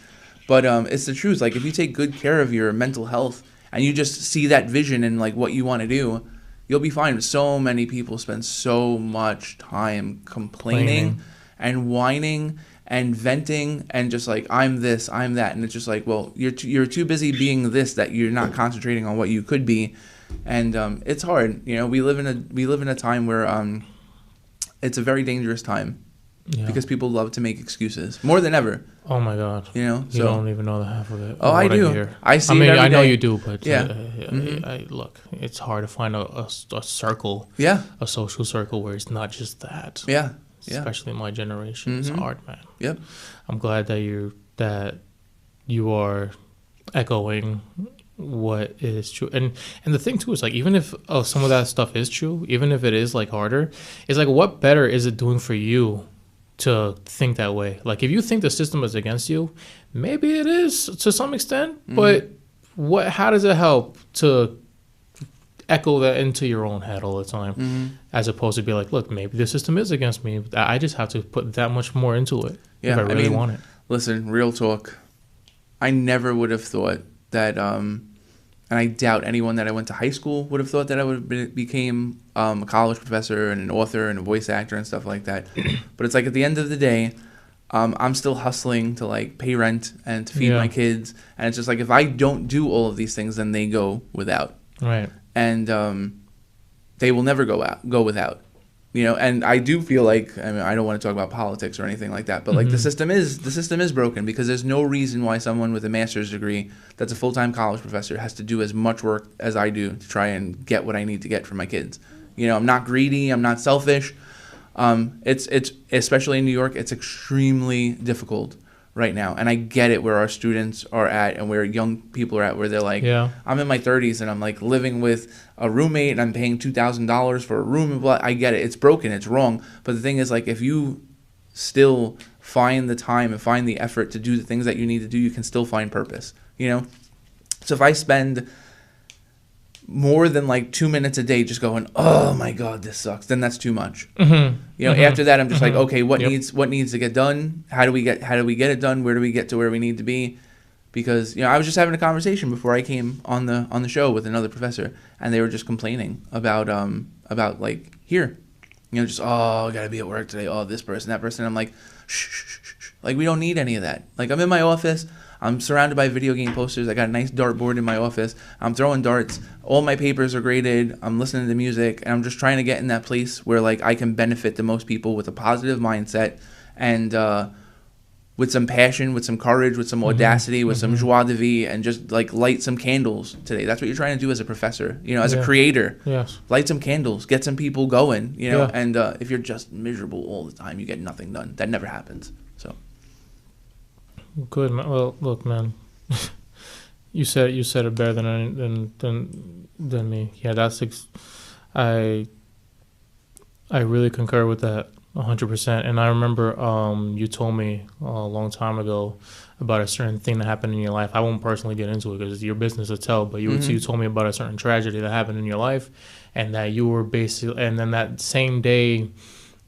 Speaker 1: But it's the truth. Like if you take good care of your mental health and you just see that vision and like what you want to do, you'll be fine. So many people spend so much time complaining and whining and venting and just like, I'm this, I'm that. And it's just like, well, you're too busy being this that you're not concentrating on what you could be. And it's hard. You know, we live in a time where it's a very dangerous time because people love to make excuses more than ever.
Speaker 2: Oh my God.
Speaker 1: You know,
Speaker 2: you don't even know the half of it.
Speaker 1: Oh, I do. I see it every
Speaker 2: I know
Speaker 1: day.
Speaker 2: you do, but
Speaker 1: yeah.
Speaker 2: Look, it's hard to find a circle, a social circle where it's not just that.
Speaker 1: Yeah.
Speaker 2: Especially in my generation, it's hard, man.
Speaker 1: Yep.
Speaker 2: I'm glad that you are echoing what is true, and the thing too is like even if some of that stuff is true, even if it is like harder, it's like what better is it doing for you to think that way? Like if you think the system is against you, maybe it is to some extent, but how does it help to echo that into your own head all the time, as opposed to be like, look, maybe the system is against me. I just have to put that much more into it if I really want it.
Speaker 1: Listen, real talk. I never would have thought that, and I doubt anyone that I went to high school would have thought that I would have became a college professor and an author and a voice actor and stuff like that. But it's like at the end of the day, I'm still hustling to like pay rent and to feed my kids. And it's just like if I don't do all of these things, then they go without.
Speaker 2: Right.
Speaker 1: And they will never go without, you know. And I do feel like, I mean, I don't want to talk about politics or anything like that, but like the system is broken because there's no reason why someone with a master's degree that's a full-time college professor has to do as much work as I do to try and get what I need to get for my kids. You know, I'm not greedy, I'm not selfish. It's especially in New York, it's extremely difficult right now, and I get it where our students are at and where young people are at, where they're like, I'm in my 30s and I'm like living with a roommate and I'm paying $2,000 for a room and blah. I get it, it's broken, it's wrong, but the thing is, like, if you still find the time and find the effort to do the things that you need to do, you can still find purpose, you know. So if I spend more than like 2 minutes a day just going, oh my God, this sucks, then that's too much. You know, after that I'm just like, okay, what needs to get done? How do we get it done? Where do we get to where we need to be? Because, you know, I was just having a conversation before I came on the show with another professor, and they were just complaining about like here, you know, just, oh, I gotta be at work today, oh, this person, that person. I'm like, shh. Like, we don't need any of that. Like, I'm in my office, I'm surrounded by video game posters. I got a nice dartboard in my office. I'm throwing darts. All my papers are graded. I'm listening to music. And I'm just trying to get in that place where, like, I can benefit the most people with a positive mindset and with some passion, with some courage, with some audacity, with some joie de vivre, and just, like, light some candles today. That's what you're trying to do as a professor, you know, as a creator.
Speaker 2: Yes.
Speaker 1: Light some candles. Get some people going, you know. And if you're just miserable all the time, you get nothing done. That never happens. So.
Speaker 2: Good, man. Well, look, man. you said it better than me. Yeah, I really concur with that 100%. And I remember you told me a long time ago about a certain thing that happened in your life. I won't personally get into it because it's your business to tell. But you told me about a certain tragedy that happened in your life, and that you were basically, and then that same day,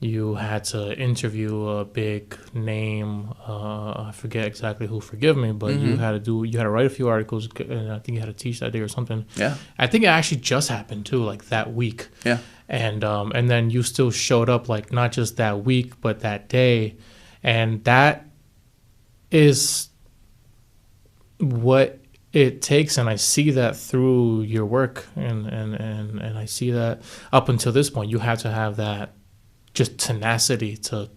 Speaker 2: you had to interview a big name. I forget exactly who. Forgive me, but you had to write a few articles, and I think you had to teach that day or something. Yeah. I think it actually just happened too, like that week. Yeah. And then you still showed up, like not just that week, but that day, and that is what it takes. And I see that through your work, and I see that up until this point, you have to have that. Just tenacity to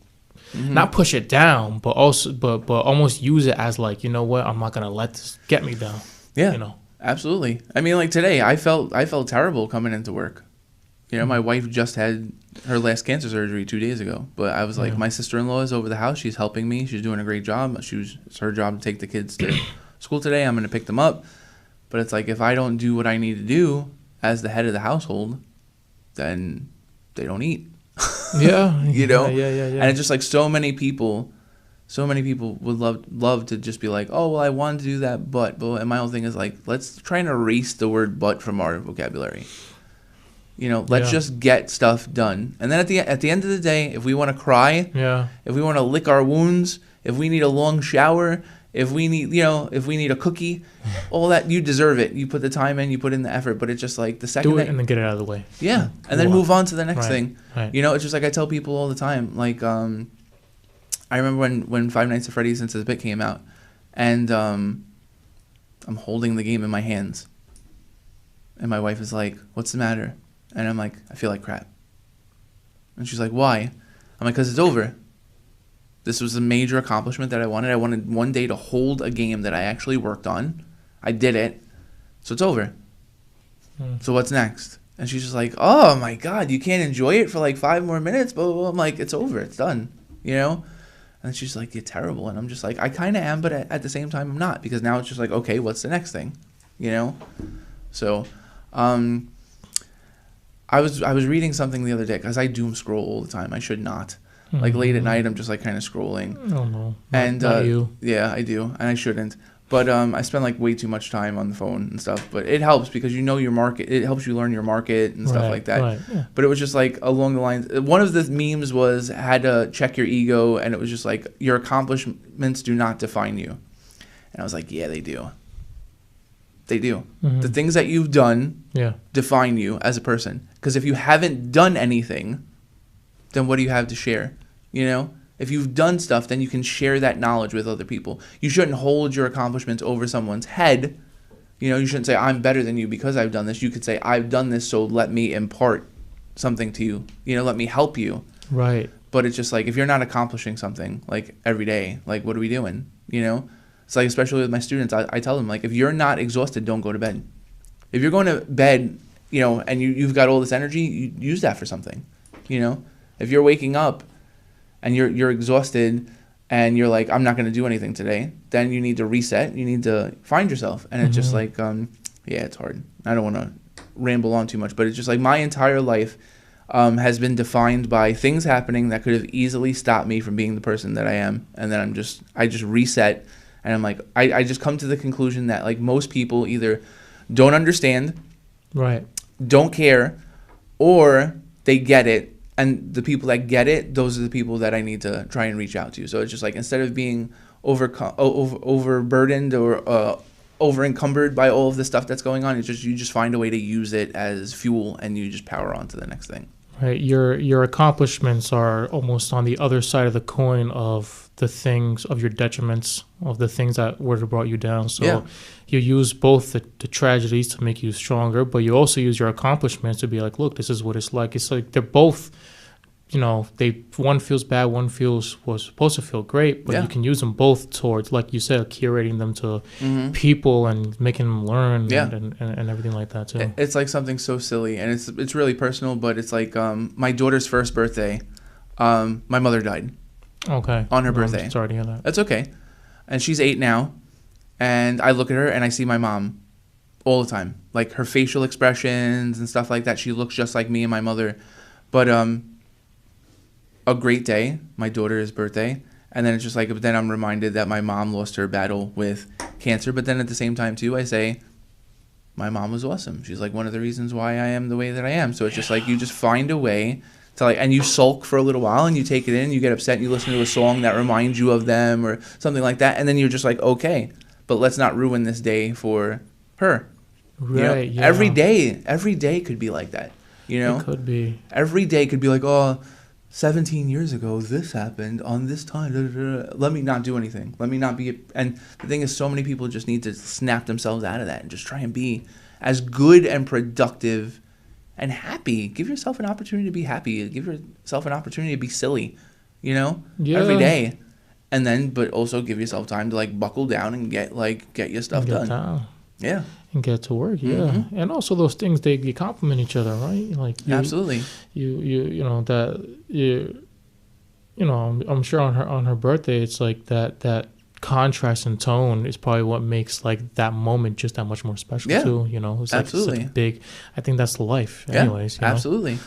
Speaker 2: not push it down, but also but almost use it as like, you know what, I'm not gonna let this get me down. Yeah, you know, absolutely. I mean, like today, I felt terrible coming into work. You know, my wife just had her last cancer surgery 2 days ago, but I was like, my sister-in-law is over the house. She's helping me. She's doing a great job. It's her job to take the kids to school today. I'm gonna pick them up.
Speaker 1: But it's like, if I don't do what I need to do as the head of the household, then they don't eat.
Speaker 2: Yeah.
Speaker 1: You know?
Speaker 2: Yeah.
Speaker 1: And it's just like so many people would love to just be like, oh, well, I wanted to do that, but and my whole thing is like, let's try and erase the word but from our vocabulary. You know, let's just get stuff done. And then at the end of the day, if we want to cry, if we want to lick our wounds, if we need a long shower, if we need a cookie, all that, you deserve it. You put the time in, you put in the effort, but it's just like the second
Speaker 2: do it and then get it out of the way.
Speaker 1: Yeah, and then move on to the next thing.
Speaker 2: Right.
Speaker 1: You know, it's just like I tell people all the time. Like, I remember when Five Nights at Freddy's Into the Pit came out, and I'm holding the game in my hands, and my wife is like, "What's the matter?" And I'm like, "I feel like crap." And she's like, "Why?" I'm like, "'Cause it's over. This was a major accomplishment that I wanted. I wanted one day to hold a game that I actually worked on. I did it. So it's over. So what's next?" And she's just like, "Oh my God, you can't enjoy it for like 5 more minutes?" Blah, blah, blah. I'm like, "It's over. It's done." You know? And she's like, "You're terrible." And I'm just like, I kind of am, but at the same time, I'm not. Because now it's just like, okay, what's the next thing? You know? So, I was reading something the other day, because I doom scroll all the time. I should not. Like late at night, I'm just like kind of scrolling.
Speaker 2: Oh no,
Speaker 1: not
Speaker 2: you.
Speaker 1: Yeah, I do, and I shouldn't. But I spend like way too much time on the phone and stuff. But it helps because you know your market. It helps you learn your market and stuff like that.
Speaker 2: Right, yeah.
Speaker 1: But it was just like along the lines. One of the memes was had to check your ego, and it was just like, your accomplishments do not define you. And I was like, yeah, they do. They do. The things that you've done define you as a person. Because if you haven't done anything, then what do you have to share? You know? If you've done stuff, then you can share that knowledge with other people. You shouldn't hold your accomplishments over someone's head. You know, you shouldn't say, I'm better than you because I've done this. You could say, I've done this, so let me impart something to you. You know, let me help you.
Speaker 2: Right.
Speaker 1: But it's just like, if you're not accomplishing something, like, every day, like, what are we doing? You know? It's like, especially with my students, I tell them, like, if you're not exhausted, don't go to bed. If you're going to bed, you know, and you've got all this energy, you use that for something. You know? If you're waking up and you're exhausted and you're like, I'm not going to do anything today, then you need to reset. You need to find yourself. And it's just like, yeah, it's hard. I don't want to ramble on too much, but it's just like my entire life has been defined by things happening that could have easily stopped me from being the person that I am. And then I just reset, and I'm like, I just come to the conclusion that like most people either don't understand,
Speaker 2: right,
Speaker 1: don't care, or they get it. And the people that get it, those are the people that I need to try and reach out to. So it's just like, instead of being overburdened or over encumbered by all of the stuff that's going on, it's just, you just find a way to use it as fuel, and you just power on to the next thing.
Speaker 2: Right. Your accomplishments are almost on the other side of the coin of the things, of your detriments, of the things that would have brought you down. So you use both the tragedies to make you stronger, but you also use your accomplishments to be like, look, this is what it's like. It's like they're both, you know, one feels bad, one was supposed to feel great, but you can use them both towards, like you said, curating them to people and making them learn and everything like that too.
Speaker 1: It's like something so silly, and it's really personal, but it's like my daughter's first birthday, my mother died.
Speaker 2: Okay.
Speaker 1: On her birthday.
Speaker 2: I'm sorry to hear that.
Speaker 1: That's okay. And she's 8 now, and I look at her and I see my mom all the time. Like her facial expressions and stuff like that. She looks just like me and my mother. But a great day, my daughter's birthday, and then it's just like, but then I'm reminded that my mom lost her battle with cancer. But then at the same time too, I say, my mom was awesome. She's like one of the reasons why I am the way that I am. So it's just like, you just find a way to like, and you sulk for a little while and you take it in, you get upset, and you listen to a song that reminds you of them or something like that, and then you're just like, okay, but let's not ruin this day for her.
Speaker 2: Right.
Speaker 1: You know? Every day could be like that. You know,
Speaker 2: it could be.
Speaker 1: Every day could be like, oh, 17 years ago this happened on this time. Da, da, da. Let me not do anything. Let me not be. And the thing is, so many people just need to snap themselves out of that and just try and be as good and productive and happy. Give yourself an opportunity to be happy. Give yourself an opportunity to be silly, you know, every day. And then, but also give yourself time to like buckle down and get your stuff done. Yeah.
Speaker 2: And get to work. Yeah. Mm-hmm. And also those things, they complement each other, right? Like
Speaker 1: absolutely.
Speaker 2: You know that you know, I'm sure on her birthday, it's like that contrast and tone is probably what makes like that moment just that much more special too. You know, it's like
Speaker 1: absolutely.
Speaker 2: such a big. I think that's life,
Speaker 1: Yeah,
Speaker 2: anyways. You know?
Speaker 1: absolutely.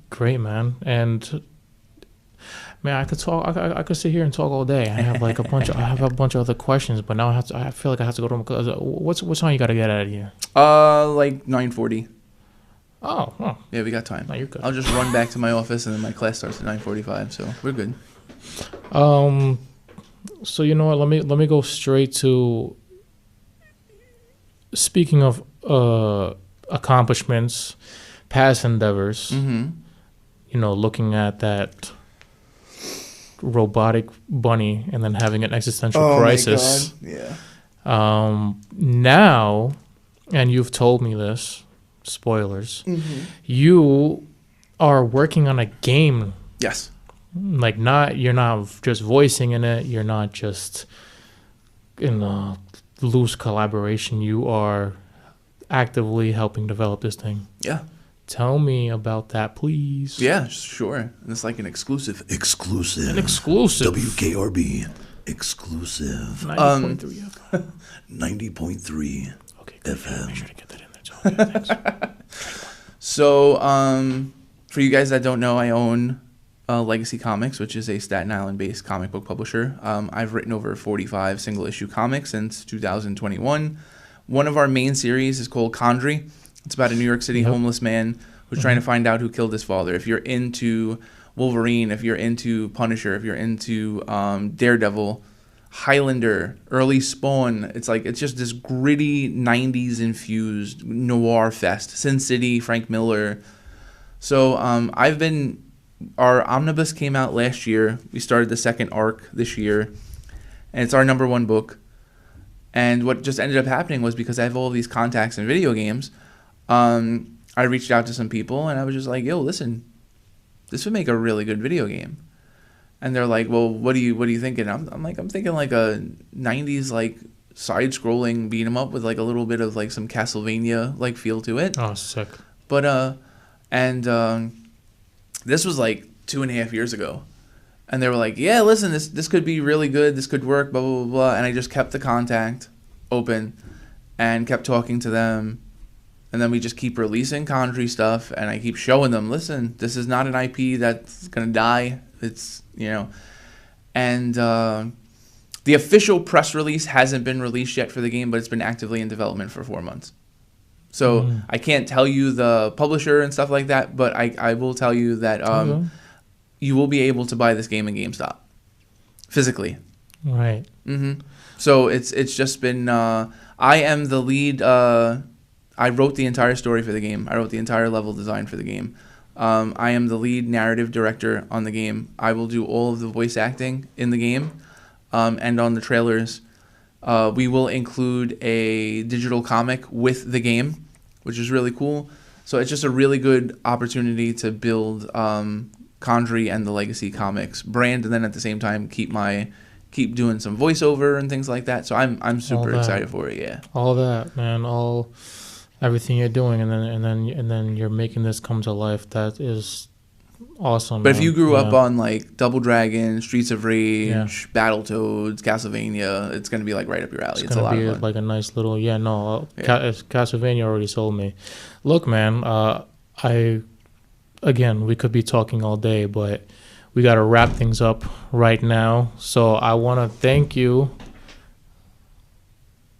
Speaker 2: Great, man. And man, I could talk. I could sit here and talk all day. I have like a bunch of other questions, but now I feel like I have to go to because what time you got to get out of here?
Speaker 1: Like 9:40.
Speaker 2: Oh.
Speaker 1: Yeah, we got time.
Speaker 2: No, you're good.
Speaker 1: I'll just run back to my office, and then my class starts at 9:45, so we're good.
Speaker 2: So you know what? Let me go straight to. Speaking of accomplishments, past endeavors.
Speaker 1: Mm-hmm.
Speaker 2: You know, looking at that robotic bunny and then having an existential crisis.
Speaker 1: My God. Yeah.
Speaker 2: Now, and you've told me this. Spoilers.
Speaker 1: Mm-hmm.
Speaker 2: You are working on a game.
Speaker 1: Yes.
Speaker 2: Like you're not just voicing in it. You're not just in a loose collaboration. You are actively helping develop this thing.
Speaker 1: Yeah.
Speaker 2: Tell me about that, please.
Speaker 1: Yeah, sure. And it's like an exclusive.
Speaker 3: Exclusive.
Speaker 2: An exclusive.
Speaker 3: WKRB. Exclusive.
Speaker 2: 90.3 FM.
Speaker 3: 90.3
Speaker 2: Okay, good.
Speaker 3: FM.
Speaker 2: Make sure to get that in there, Joe. Okay, thanks.
Speaker 1: So, for you guys that don't know, I own Legacy Comics, which is a Staten Island-based comic book publisher. I've written over 45 single-issue comics since 2021. One of our main series is called Condry. It's about a New York City homeless man who's trying to find out who killed his father. If you're into Wolverine, if you're into Punisher, if you're into Daredevil, Highlander, early Spawn, it's just this gritty 90s infused noir fest. Sin City, Frank Miller. So our omnibus came out last year. We started the second arc this year, and it's our number one book. And what just ended up happening was because I have all these contacts in video games, I reached out to some people and I was just like, yo, listen, this would make a really good video game. And they're like, well, what are you thinking? I'm thinking like a 90s like side scrolling beat 'em up with like a little bit of like some Castlevania like feel to it.
Speaker 2: Oh, sick.
Speaker 1: But this was like 2.5 years ago. And they were like, yeah, listen, this could be really good. This could work, blah, blah, blah, blah. And I just kept the contact open and kept talking to them. And then we just keep releasing Condry stuff. And I keep showing them, listen, this is not an IP that's going to die. It's, And the official press release hasn't been released yet for the game, but it's been actively in development for 4 months. So I can't tell you the publisher and stuff like that, but I will tell you that you will be able to buy this game in GameStop physically.
Speaker 2: Right.
Speaker 1: Mm-hmm. So it's just been I am the lead. I wrote the entire story for the game. I wrote the entire level design for the game. I am the lead narrative director on the game. I will do all of the voice acting in the game, and on the trailers. We will include a digital comic with the game, which is really cool. So it's just a really good opportunity to build Condry and the Legacy Comics brand, and then at the same time keep doing some voiceover and things like that. So I'm super excited for it. Yeah.
Speaker 2: All that, man. Everything you're doing, and then you're making this come to life. That is awesome.
Speaker 1: But if you grew up on like Double Dragon, Streets of Rage, Battletoads, Castlevania, it's gonna be like right up your alley. It's a lot of fun.
Speaker 2: Like a nice little Castlevania already sold me. Look, man, we could be talking all day, but we got to wrap things up right now. So I want to thank you.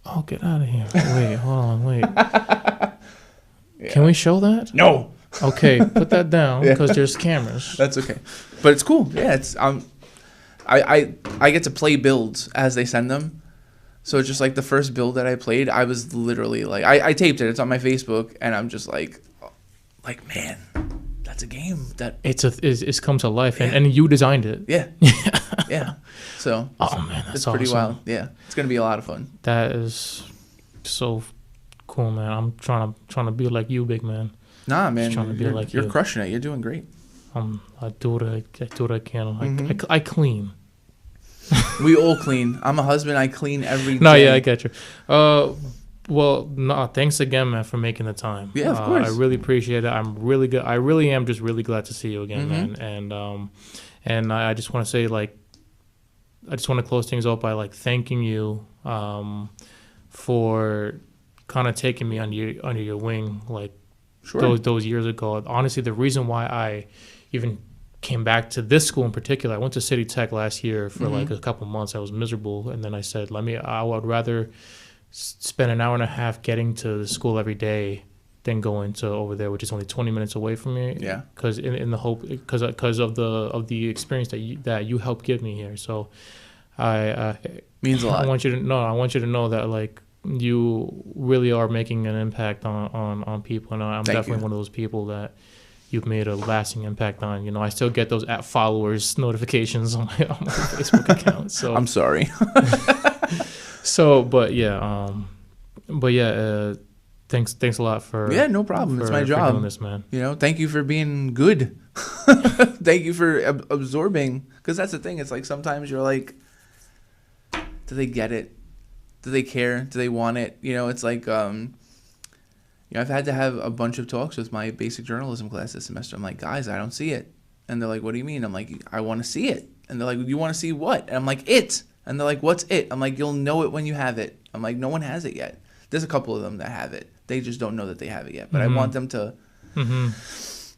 Speaker 2: Oh, get out of here. Wait, hold on, wait. Can we show that?
Speaker 1: No.
Speaker 2: Okay, put that down because there's cameras.
Speaker 1: That's okay. But it's cool. Yeah, it's I get to play builds as they send them. So it's just like the first build that I played, I was literally like I taped it. It's on my Facebook and I'm just like man, that's a game that
Speaker 2: it's come to life and you designed it.
Speaker 1: Yeah. Yeah. So it's pretty
Speaker 2: awesome.
Speaker 1: wild. Yeah. It's gonna be a lot of fun.
Speaker 2: That is so cool, man. I'm trying to be like you, big man.
Speaker 1: Nah, man. You're
Speaker 2: you.
Speaker 1: crushing it. You're doing great.
Speaker 2: I do what I can. Mm-hmm. I clean.
Speaker 1: We all clean. I'm a husband. I clean every day.
Speaker 2: No, yeah, I get you. Well, no, thanks again, man, for making the time.
Speaker 1: Yeah, of course.
Speaker 2: I really appreciate it. I'm really good. I really am just really glad to see you again, man. And I just want to say, like, I just want to close things up by like thanking you for kind of taking me under your wing, like those years ago. Honestly, the reason why I even came back to this school in particular, I went to City Tech last year for like a couple months. I was miserable, and then I said, I would rather spend an hour and a half getting to the school every day than going to over there, which is only 20 minutes away from me.
Speaker 1: Yeah.
Speaker 2: Because in the hope, because of the experience that you helped give me here. So I
Speaker 1: means a lot.
Speaker 2: I want you to know that like you really are making an impact on people, and I'm definitely one of those people that you've made a lasting impact on. You know, I still get those @followers notifications on my Facebook account. So
Speaker 1: I'm sorry.
Speaker 2: So, but yeah, thanks a lot for
Speaker 1: no problem. It's my job.
Speaker 2: For doing this, man.
Speaker 1: You know, thank you for being good. Thank you for absorbing, because that's the thing. It's like sometimes you're like, do they get it? Do they care? Do they want it? You know, it's like, I've had to have a bunch of talks with my basic journalism class this semester. I'm like, guys, I don't see it. And they're like, what do you mean? I'm like, I want to see it. And they're like, you want to see what? And I'm like, it. And they're like, what's it? I'm like, you'll know it when you have it. I'm like, no one has it yet. There's a couple of them that have it. They just don't know that they have it yet. But I want them to,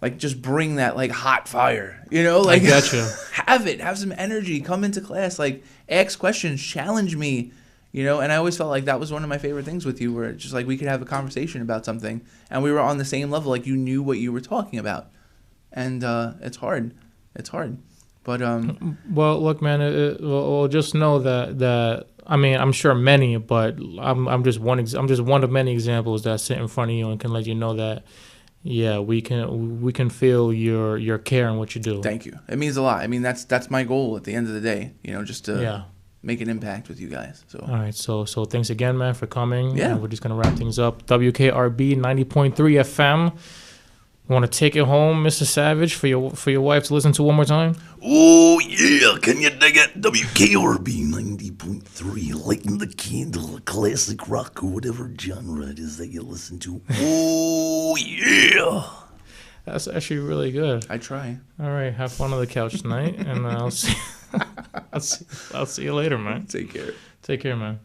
Speaker 1: like, just bring that, like, hot fire. You know? Like,
Speaker 2: I gotcha.
Speaker 1: Have it. Have some energy. Come into class. Like, ask questions. Challenge me. You know? And I always felt like that was one of my favorite things with you, where it's just, like, we could have a conversation about something, and we were on the same level. Like, you knew what you were talking about. And it's hard. It's hard. But
Speaker 2: well, look, man. Well, just know that I mean, I'm sure many, but I'm just one of many examples that sit in front of you and can let you know that, yeah, we can feel your care and what you do.
Speaker 1: Thank you. It means a lot. I mean, that's my goal at the end of the day. You know, just to make an impact with you guys. So
Speaker 2: all right. So thanks again, man, for coming.
Speaker 1: Yeah.
Speaker 2: And we're just gonna wrap things up. WKRB 90.3 FM. You want to take it home, Mr. Savage, for your wife to listen to one more time?
Speaker 3: Oh, yeah. Can you dig it? WKRB 90.3, lighting the candle, classic rock or whatever genre it is that you listen to. Oh, yeah.
Speaker 2: That's actually really good.
Speaker 1: I try.
Speaker 2: All right. Have fun on the couch tonight, and I'll see you later, man.
Speaker 1: Take care.
Speaker 2: Take care, man.